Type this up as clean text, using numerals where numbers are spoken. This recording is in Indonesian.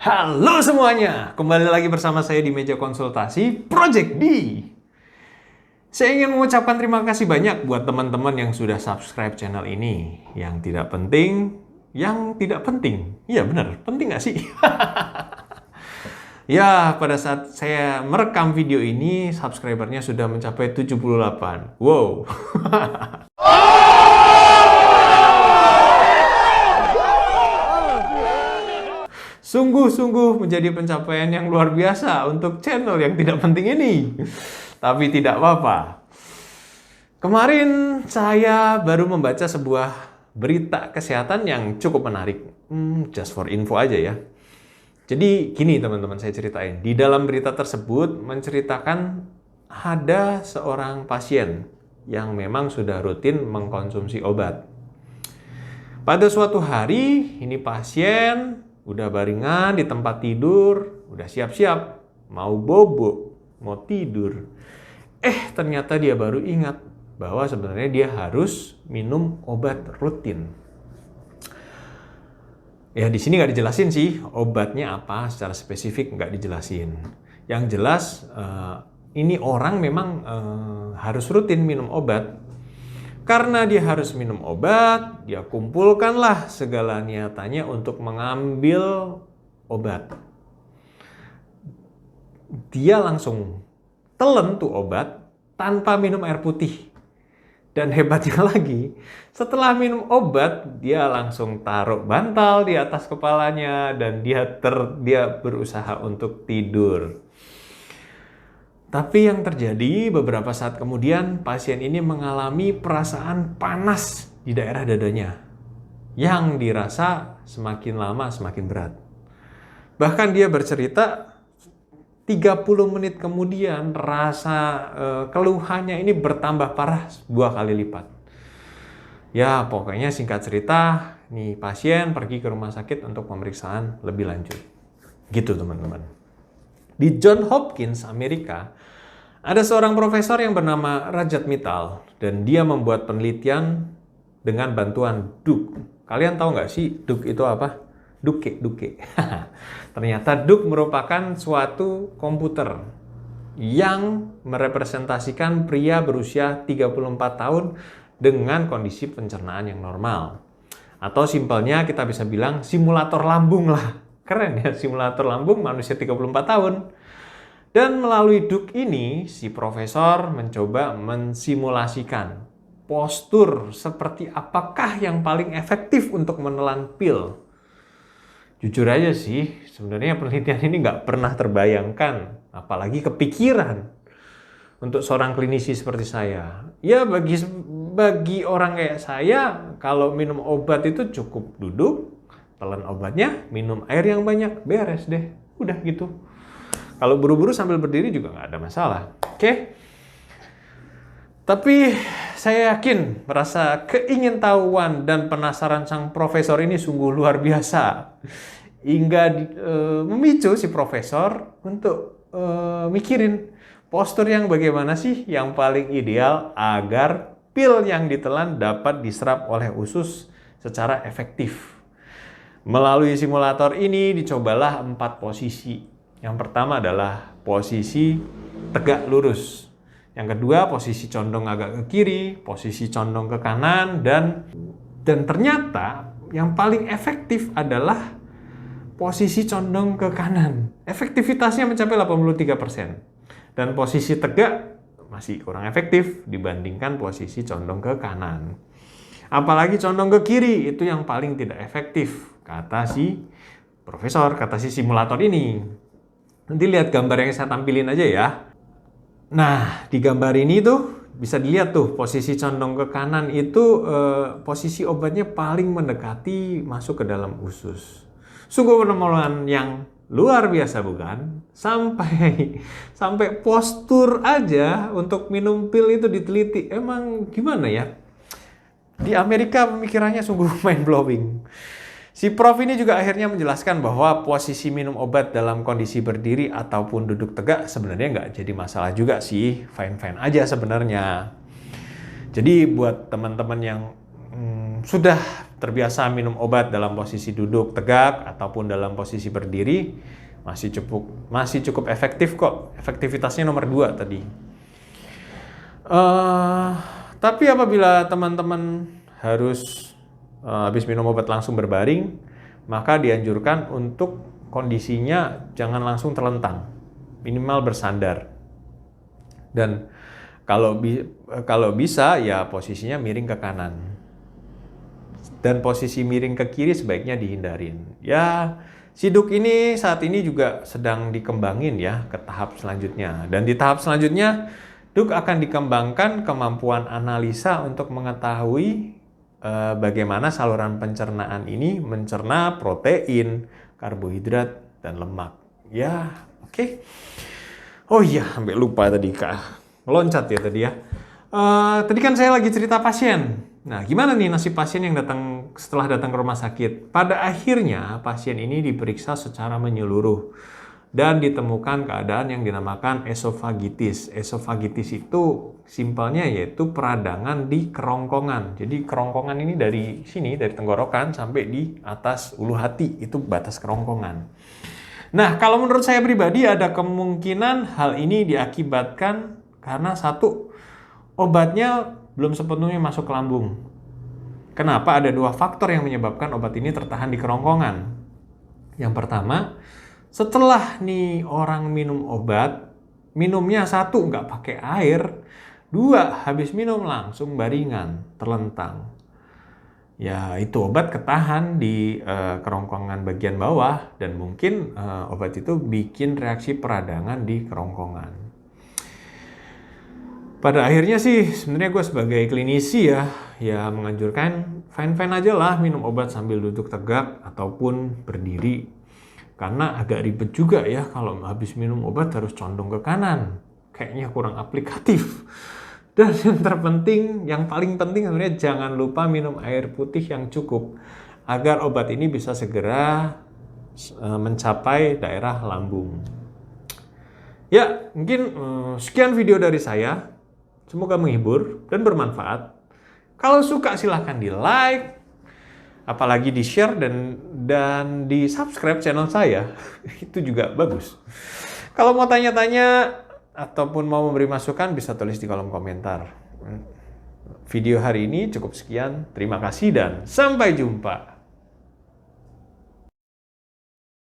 Halo semuanya, kembali lagi bersama saya di meja konsultasi Project D. Saya ingin mengucapkan terima kasih banyak buat teman-teman yang sudah subscribe channel ini. Yang tidak penting, yang tidak penting. Iya benar, penting nggak sih? Ya, pada saat saya merekam video ini, subscribernya sudah mencapai 78. Wow. Sungguh-sungguh menjadi pencapaian yang luar biasa untuk channel yang tidak penting ini. Tapi tidak apa-apa. Kemarin saya baru membaca sebuah berita kesehatan yang cukup menarik. Just for info aja ya. Jadi gini teman-teman, saya ceritain. Di dalam berita tersebut menceritakan ada seorang pasien yang memang sudah rutin mengkonsumsi obat. Pada suatu hari, ini pasien udah baringan di tempat tidur, udah siap-siap, mau bobo, mau tidur. Ternyata dia baru ingat bahwa sebenarnya dia harus minum obat rutin. Ya, di sini nggak dijelasin sih obatnya apa secara spesifik, nggak dijelasin. Yang jelas, ini orang memang harus rutin minum obat. Karena dia harus minum obat, dia kumpulkanlah segala niatannya untuk mengambil obat. Dia langsung telan tuh obat tanpa minum air putih. Dan hebatnya lagi, setelah minum obat, dia langsung taruh bantal di atas kepalanya dan dia berusaha untuk tidur. Tapi yang terjadi beberapa saat kemudian, pasien ini mengalami perasaan panas di daerah dadanya yang dirasa semakin lama semakin berat. Bahkan dia bercerita 30 menit kemudian rasa keluhannya ini bertambah parah 2 kali lipat. Ya pokoknya singkat cerita, nih pasien pergi ke rumah sakit untuk pemeriksaan lebih lanjut. Gitu teman-teman. Di Johns Hopkins, Amerika, ada seorang profesor yang bernama Rajat Mittal dan dia membuat penelitian dengan bantuan Duke. Kalian tahu nggak sih Duke itu apa? Duke. Ternyata Duke merupakan suatu komputer yang merepresentasikan pria berusia 34 tahun dengan kondisi pencernaan yang normal. Atau simpelnya kita bisa bilang simulator lambung lah. Keren ya, simulator lambung manusia 34 tahun. Dan melalui Duke ini, si profesor mencoba mensimulasikan postur seperti apakah yang paling efektif untuk menelan pil. Jujur aja sih, sebenarnya penelitian ini nggak pernah terbayangkan, apalagi kepikiran untuk seorang klinisi seperti saya. Ya bagi orang kayak saya, kalau minum obat itu cukup duduk, telan obatnya, minum air yang banyak, beres deh. Udah gitu. Kalau buru-buru sambil berdiri juga nggak ada masalah. Oke? Tapi saya yakin merasa keingintahuan dan penasaran sang profesor ini sungguh luar biasa. Hingga memicu si profesor untuk mikirin postur yang bagaimana sih yang paling ideal agar pil yang ditelan dapat diserap oleh usus secara efektif. Melalui simulator ini dicobalah 4 posisi. Yang pertama adalah posisi tegak lurus. Yang kedua posisi condong agak ke kiri, posisi condong ke kanan, dan ternyata yang paling efektif adalah posisi condong ke kanan. Efektivitasnya mencapai 83%. Dan posisi tegak masih kurang efektif dibandingkan posisi condong ke kanan. Apalagi condong ke kiri itu yang paling tidak efektif, kata si profesor, kata si simulator ini. Nanti lihat gambar yang saya tampilin aja ya. Nah, di gambar ini tuh bisa dilihat tuh posisi condong ke kanan itu posisi obatnya paling mendekati masuk ke dalam usus. Sungguh penemuan yang luar biasa bukan? Sampai postur aja untuk minum pil itu diteliti. Emang gimana ya? Di Amerika pemikirannya sungguh mind blowing. Si prof ini juga akhirnya menjelaskan bahwa posisi minum obat dalam kondisi berdiri ataupun duduk tegak sebenarnya nggak jadi masalah juga sih, fine-fine aja sebenarnya. Jadi buat teman-teman yang sudah terbiasa minum obat dalam posisi duduk tegak ataupun dalam posisi berdiri, masih cukup efektif kok. Efektivitasnya nomor 2 tadi. Tapi apabila teman-teman harus habis minum obat langsung berbaring, maka dianjurkan untuk kondisinya jangan langsung terlentang, minimal bersandar. Dan kalau bisa ya posisinya miring ke kanan. Dan posisi miring ke kiri sebaiknya dihindarin. Ya, siduk ini saat ini juga sedang dikembangin ya ke tahap selanjutnya. Dan di tahap selanjutnya, Duk akan dikembangkan kemampuan analisa untuk mengetahui bagaimana saluran pencernaan ini mencerna protein, karbohidrat, dan lemak. Ya, oke. Oh iya, sampai lupa tadi Kak. Loncat ya tadi ya. Tadi kan saya lagi cerita pasien. Nah, gimana nih nasib pasien yang setelah datang ke rumah sakit? Pada akhirnya, pasien ini diperiksa secara menyeluruh dan ditemukan keadaan yang dinamakan esofagitis. Esofagitis itu simpelnya yaitu peradangan di kerongkongan. Jadi kerongkongan ini dari sini, dari tenggorokan sampai di atas ulu hati, itu batas kerongkongan. Nah, kalau menurut saya pribadi ada kemungkinan hal ini diakibatkan karena satu, obatnya belum sepenuhnya masuk ke lambung. Kenapa? Ada 2 faktor yang menyebabkan obat ini tertahan di kerongkongan. Yang pertama, setelah nih orang minum obat, minumnya 1 nggak pakai air, 2 habis minum langsung baringan, terlentang. Ya itu obat ketahan di kerongkongan bagian bawah dan mungkin obat itu bikin reaksi peradangan di kerongkongan. Pada akhirnya sih sebenarnya gue sebagai klinisi ya menganjurkan fine-fine aja lah minum obat sambil duduk tegak ataupun berdiri. Karena agak ribet juga ya kalau habis minum obat harus condong ke kanan. Kayaknya kurang aplikatif. Dan yang terpenting, yang paling penting sebenarnya jangan lupa minum air putih yang cukup agar obat ini bisa segera mencapai daerah lambung. Ya, mungkin sekian video dari saya. Semoga menghibur dan bermanfaat. Kalau suka silahkan di like, apalagi di share dan di subscribe channel saya. Itu juga bagus. Kalau mau tanya-tanya ataupun mau memberi masukan bisa tulis di kolom komentar. Video hari ini cukup sekian. Terima kasih dan sampai jumpa.